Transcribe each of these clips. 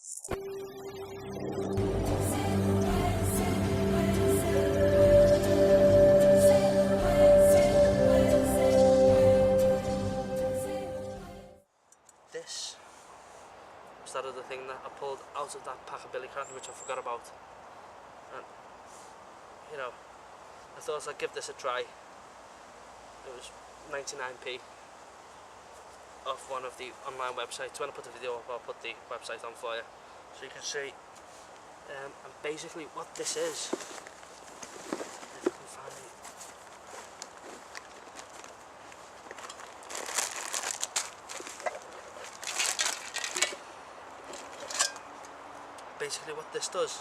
This was that other thing that I pulled out of that pack of billy carton, which I forgot about. And you know, I thought I'd give this a try. It was 99p off one of the online websites. When I put the video up, I'll put the website on for you so you can see. And basically what this is, if I can find it. Basically what this does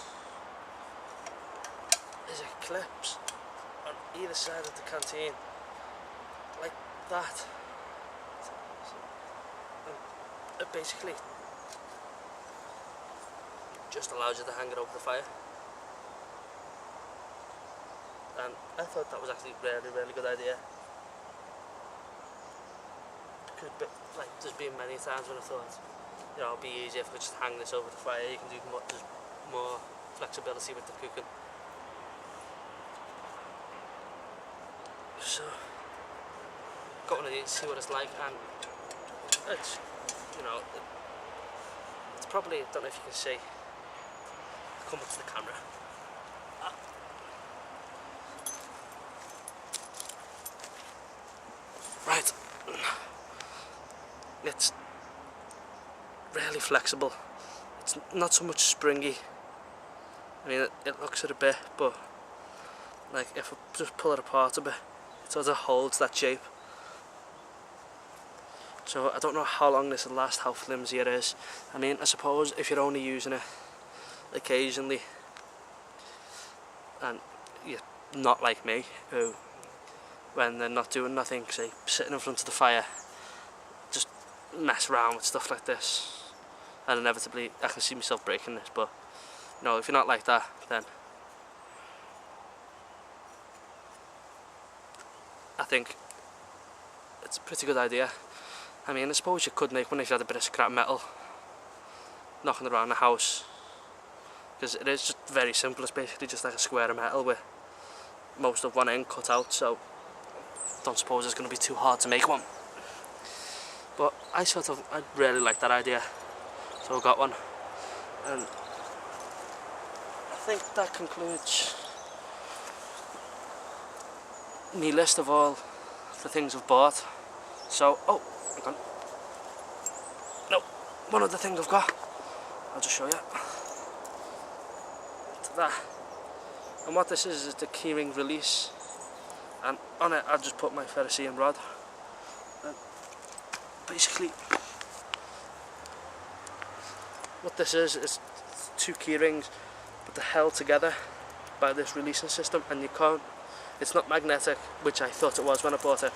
is it clips on either side of the canteen like that. And it basically just allows you to hang it over the fire. And I thought that was actually a really good idea. Because, like, there's been many times when I thought, you know, it'd be easier if I could just hang this over the fire. You can do more, there's more flexibility with the cooking. So, got one of these, see what it's like, and it's, you know, it's probably, I don't know if you can see, come up to the camera. Right, it's really flexible. It's not so much springy. I mean, it looks it a bit, but like if I just pull it apart a bit, it sort of holds that shape. So I don't know how long this will last, how flimsy it is. I mean, I suppose if you're only using it occasionally, and you're not like me, who when they're not doing nothing, say sitting in front of the fire, just mess around with stuff like this, and inevitably I can see myself breaking this. But you know, if you're not like that, then I think it's a pretty good idea. I mean, I suppose you could make one if you had a bit of scrap metal knocking around the house, because it is just very simple. It's basically just like a square of metal with most of one end cut out, so I don't suppose it's going to be too hard to make one. But I really like that idea, so I got one. And I think that concludes my list of all the things I've bought. So, oh, hang on. No, one other thing I've got. I'll just show you. To that. And what this is the keyring release. And on it, I'll just put my ferrocerium rod. And basically, what this is two key rings, but they're held together by this releasing system, and you can't, it's not magnetic, which I thought it was when I bought it,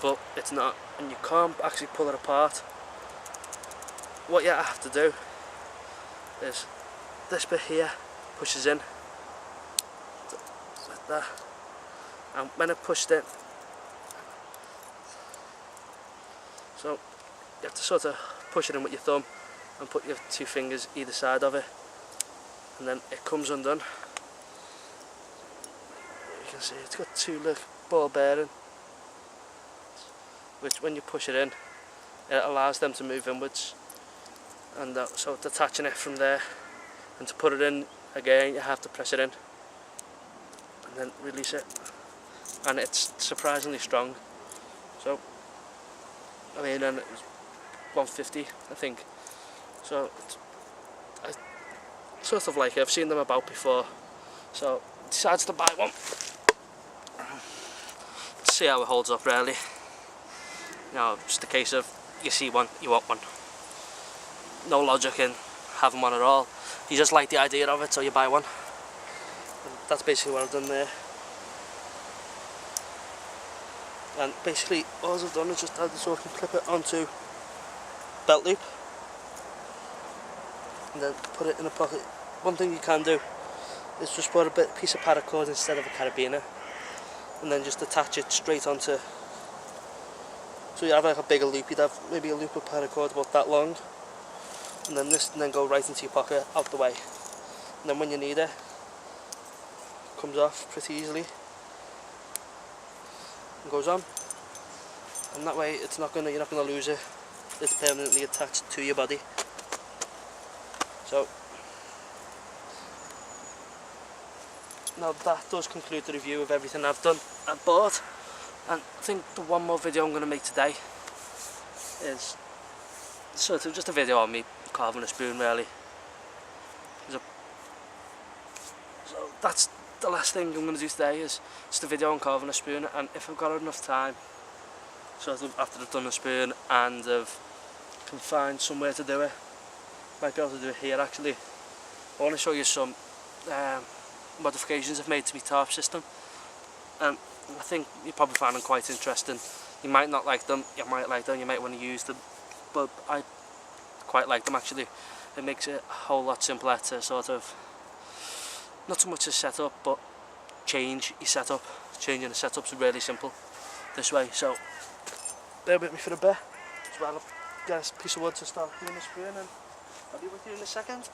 but it's not, and you can't actually pull it apart. What you have to do is this bit here pushes in like that, and when it pushed in, so you have to sort of push it in with your thumb and put your two fingers either side of it, and then it comes undone. You can see it's got two little ball bearing, which when you push it in, it allows them to move inwards, and so detaching it from there, and to put it in again you have to press it in and then release it, and it's surprisingly strong. So I mean, and it was 150 I think, so I sort of like it. I've seen them about before, so decides to buy one. See how it holds up really. You know, just a case of you see one, you want one. No logic in having one at all. You just like the idea of it, so you buy one. And that's basically what I've done there. And basically all I've done is just add this so I can clip it onto belt loop and then put it in a pocket. One thing you can do is just put a piece of paracord instead of a carabiner, and then just attach it straight onto, so you have like a bigger loop. You'd have maybe a loop of paracord about that long, and then go right into your pocket, out the way. And then when you need it, comes off pretty easily and goes on. And that way you're not gonna lose it. It's permanently attached to your body. So now that does conclude the review of everything I've done and bought. And I think the one more video I'm going to make today is sort of just a video on me carving a spoon, really. So that's the last thing I'm going to do today, is just a video on carving a spoon. And if I've got enough time, sort of after I've done the spoon and can find somewhere to do it, might be able to do it here actually. I want to show you some modifications I've made to my tarp system, and I think you probably find them quite interesting. You might not like them, you might like them, you might want to use them, but I quite like them actually. It makes it a whole lot simpler to sort of, not so much a setup, but change your setup. Changing the setup's really simple this way, so bear with me for a bit. So I'll get a piece of wood to start doing the spoon, and I'll be with you in a second.